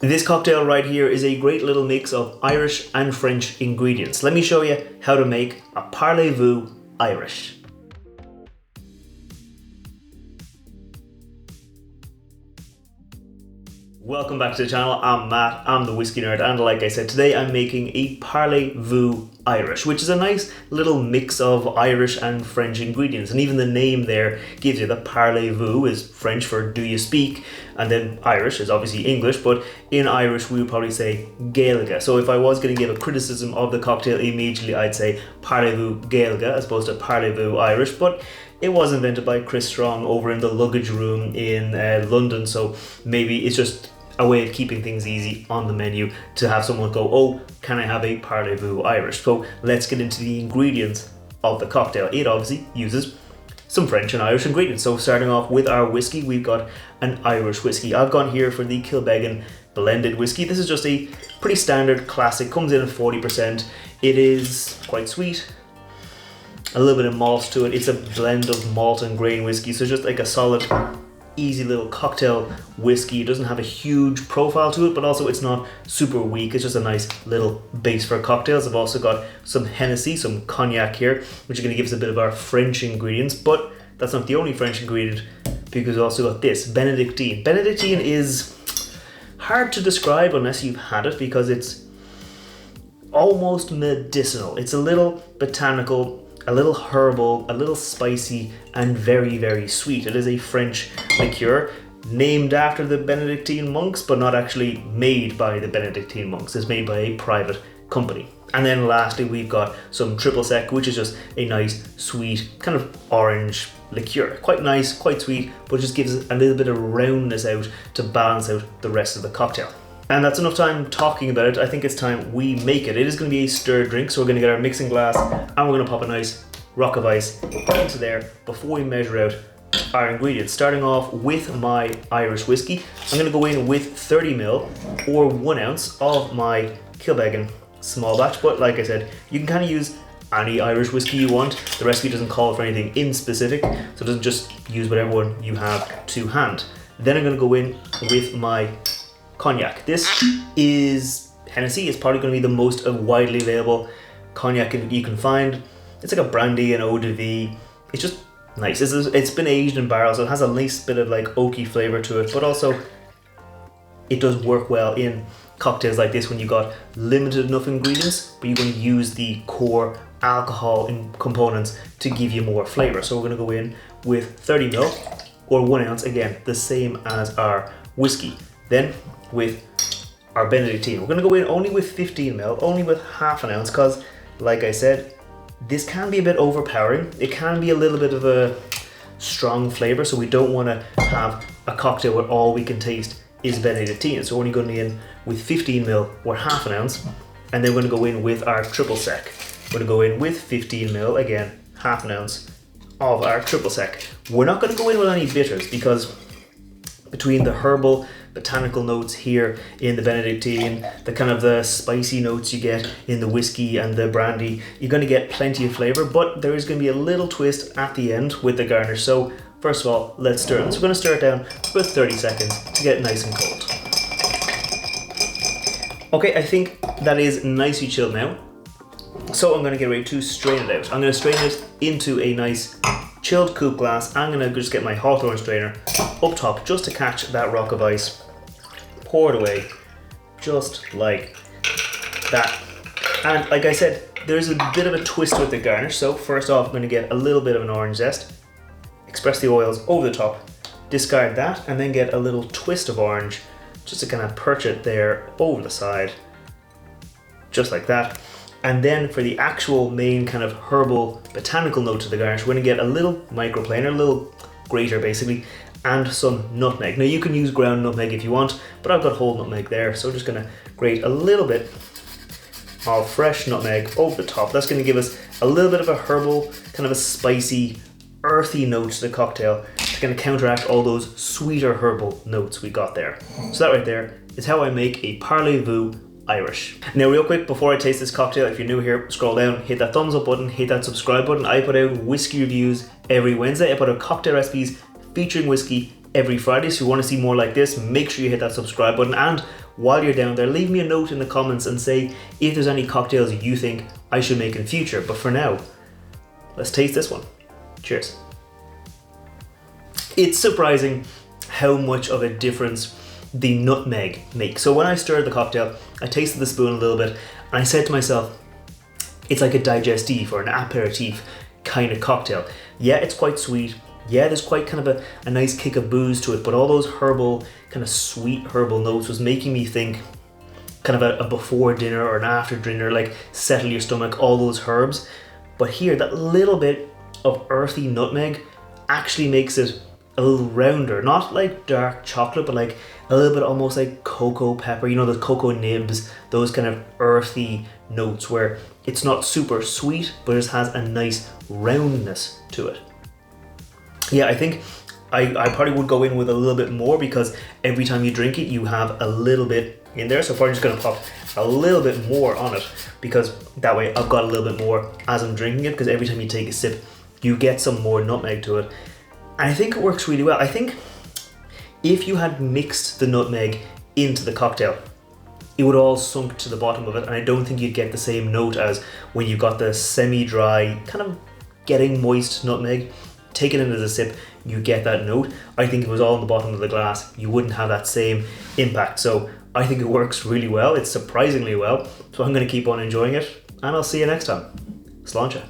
This cocktail right here is a great little mix of Irish and French ingredients. Let me show you how to make a Parlez Vous Irish. Welcome back to the channel. I'm Matt, I'm the Whiskey Nerd, and like I said, today I'm making a Parlez Vous Irish, which is a nice little mix of Irish and French ingredients. And even the name there gives you that Parlez Vous is French for do you speak, and then Irish is obviously English, but in Irish we would probably say Gaeilge. So if I was going to give a criticism of the cocktail immediately, I'd say Parlez Vous Gaeilge as opposed to Parlez Vous Irish, but it was invented by Chris Strong over in the Luggage Room in London, so maybe it's just a way of keeping things easy on the menu to have someone go, oh, can I have a Parlez Vous Irish? So let's get into the ingredients of the cocktail. It obviously uses some French and Irish ingredients. So starting off with our whiskey, we've got an Irish whiskey. I've gone here for the Kilbeggan blended whiskey. This is just a pretty standard classic, comes in at 40%. It is quite sweet, a little bit of malt to it. It's a blend of malt and grain whiskey, so just like a solid, easy little cocktail whiskey. It doesn't have a huge profile to it, but also it's not super weak. It's just a nice little base for cocktails. I've also got some Hennessy, some Cognac here, which is going to give us a bit of our French ingredients, but that's not the only French ingredient, because we've also got this, Benedictine. Benedictine is hard to describe unless you've had it, because it's almost medicinal. It's a little botanical, a little herbal, a little spicy, and very, very sweet. It is a French liqueur named after the Benedictine monks, but not actually made by the Benedictine monks. It's made by a private company. And then lastly, we've got some triple sec, which is just a nice, sweet, kind of orange liqueur. Quite nice, quite sweet, but just gives a little bit of roundness out to balance out the rest of the cocktail. And that's enough time talking about it. I think it's time we make it. It is going to be a stirred drink, so we're going to get our mixing glass and we're going to pop a nice rock of ice into there before we measure out our ingredients. Starting off with my Irish whiskey, I'm going to go in with 30ml or 1 ounce of my Kilbeggan small batch, but like I said, you can kind of use any Irish whiskey you want. The recipe doesn't call for anything in specific, so it doesn't, just use whatever one you have to hand. Then I'm going to go in with my Cognac. This is Hennessy. It's probably going to be the most widely available Cognac you can find. It's like a brandy and eau de vie. It's just nice. It's been aged in barrels, so it has a nice bit of like oaky flavor to it, but also it does work well in cocktails like this when you've got limited enough ingredients, but you're going to use the core alcohol components to give you more flavor. So we're going to go in with 30ml or 1 ounce, again, the same as our whiskey. Then with our Benedictine, we're going to go in only with 15ml, only with half an ounce, because like I said, this can be a bit overpowering. It can be a little bit of a strong flavor, so we don't want to have a cocktail where all we can taste is Benedictine. So we're only going in with 15ml or half an ounce, and then we're going to go in with our triple sec. We're going to go in with 15ml, again, half an ounce of our triple sec. We're not going to go in with any bitters, because between the herbal botanical notes here in the Benedictine, the kind of the spicy notes you get in the whiskey and the brandy, you're going to get plenty of flavor, but there is going to be a little twist at the end with the garnish. So first of all, let's stir it. So we're going to stir it down for about 30 seconds to get it nice and cold. Okay, I think that is nicely chilled now. So I'm going to get ready to strain it out. I'm going to strain it into a nice chilled coupe glass. I'm going to just get my Hawthorne strainer up top just to catch that rock of ice. Pour it away just like that. And like I said, there's a bit of a twist with the garnish. So first off, I'm going to get a little bit of an orange zest, express the oils over the top, discard that, and then get a little twist of orange just to kind of perch it there over the side, just like that. And then for the actual main kind of herbal botanical note to the garnish, we're going to get a little microplaner, a little grater basically, and some nutmeg. Now you can use ground nutmeg if you want, but I've got whole nutmeg there, so I'm just going to grate a little bit of fresh nutmeg over the top. That's going to give us a little bit of a herbal, kind of a spicy, earthy note to the cocktail to kind of counteract all those sweeter herbal notes we got there. So that right there is how I make a Parlez Vous Irish. Now real quick, before I taste this cocktail, if you're new here, scroll down, hit that thumbs up button, hit that subscribe button. I put out whiskey reviews every Wednesday. I put out cocktail recipes featuring whiskey every Friday. So if you want to see more like this, make sure you hit that subscribe button. And while you're down there, leave me a note in the comments and say if there's any cocktails you think I should make in future. But for now, let's taste this one. Cheers. It's surprising how much of a difference the nutmeg makes. So when I stirred the cocktail, I tasted the spoon a little bit and I said to myself, it's like a digestif or an aperitif kind of cocktail. Yeah, it's quite sweet. Yeah, there's quite kind of a nice kick of booze to it, but all those herbal, kind of sweet herbal notes was making me think kind of a before dinner or an after dinner, like settle your stomach, all those herbs. But here, that little bit of earthy nutmeg actually makes it a little rounder, not like dark chocolate, but like a little bit almost like cocoa pepper, you know, the cocoa nibs, those kind of earthy notes where it's not super sweet, but it just has a nice roundness to it. Yeah, I think I probably would go in with a little bit more because every time you drink it, you have a little bit in there. So far, I'm just gonna pop a little bit more on it because that way I've got a little bit more as I'm drinking it, because every time you take a sip, you get some more nutmeg to it. And I think it works really well. I think if you had mixed the nutmeg into the cocktail, it would all sunk to the bottom of it, and I don't think you'd get the same note as when you got the semi-dry, kind of getting moist nutmeg. Take it in as a sip, you get that note. I think if it was all in the bottom of the glass, you wouldn't have that same impact. So I think it works really well. It's surprisingly well. So I'm going to keep on enjoying it, and I'll see you next time. Sláinte.